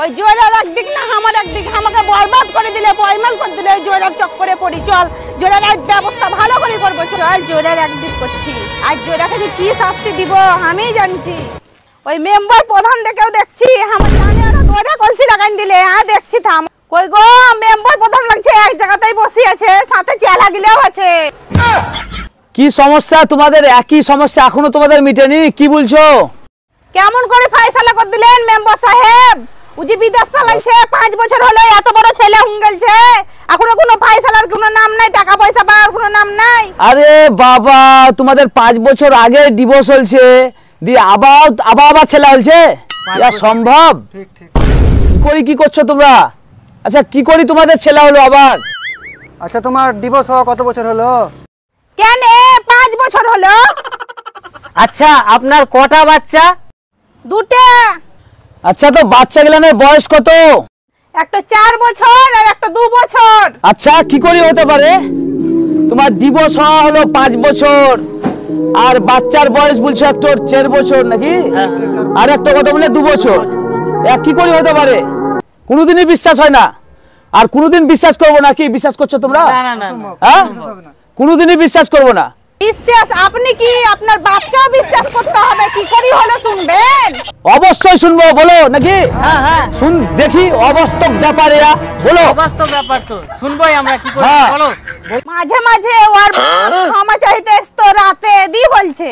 ওই জোরার একদিক না আমার একদিক, আমাকে বরবাদ করে দিলে, পয়মাল করে দিলে, ওই জোরার চক্করে পড়ি। চল জোরার এক ব্যবস্থা ভালো করে করবো, চল জোরার একদিক করছি। আর জোরাকে যে কি শাস্তি দিব আমি জানছি। ওই মেম্বার প্রধান দেখেও দেখছি আমার জানে ওরা দোরা কলসি লাগাই দিলে। হ্যাঁ দেখছি, থাম। কই গো মেম্বার প্রধান লাগছে এক জায়গাতেই বসে আছে, সাথে চেলা গিলেও আছে। কি সমস্যা তোমাদের? একই সমস্যা এখনো তোমাদের মিটেনি? কি বলছো? কেমন করে ফয়সালা করে দিলেন মেম্বার সাহেব? উজি বিদেশ পালাইছে, 5 বছর হলো, এত বড় ছেলে হুঙ্গেলছে, এখনো কোনো ফয়সালার কোনো নাম নাই, টাকা পয়সা পাওয়ার কোনো নাম নাই। আরে বাবা, তোমাদের 5 বছর আগে ডিভোর্স হয়েছে, দিয়ে আবার ছেলে হয়েছে? এটা সম্ভব? ঠিক ঠিক। কি করি কি করছো তোমরা? আচ্ছা কি করি তোমাদের ছেলে হলো আবার? আচ্ছা তোমার ডিভোর্স হওয়া কত বছর হলো? কেন 5 বছর হলো। আচ্ছা আপনার কটা বাচ্চা? 2টা। আচ্ছা তো বাচ্চা গেলানের বয়স কত? একটা 4 বছর আর একটা 2 বছর। আচ্ছা কি করি হতে পারে? তোমার ডিভোর্স হওয়া হলো 5 বছর, আর বাচ্চার বয়স বলছো একটা 4 বছর নাকি? আর একটা কথা বলে 2 বছর। কি করে হতে পারে? কোনোদিনই বিশ্বাস হয় না, আর কোনোদিন বিশ্বাস করবো না। কি বিশ্বাস করছো তোমরা? না না না, হ্যাঁ, কোনোদিনই বিশ্বাস করবো না। বিশ্বাস আপনি কি আপনার বাপকেও বিশ্বাস করতে হবে? কি করি হলো শুনবেন? অবশ্যই শুনবো, বলো নাকি? হ্যাঁ হ্যাঁ শুন দেখি, অবাস্তব ব্যাপার এরা, বলো। বাস্তব ব্যাপার তো শুনবোই আমরা, কি করে হ্যাঁ। বলো। মাঝে মাঝে ওর ক্ষমা চাইতে তো রাতে দি বলছে।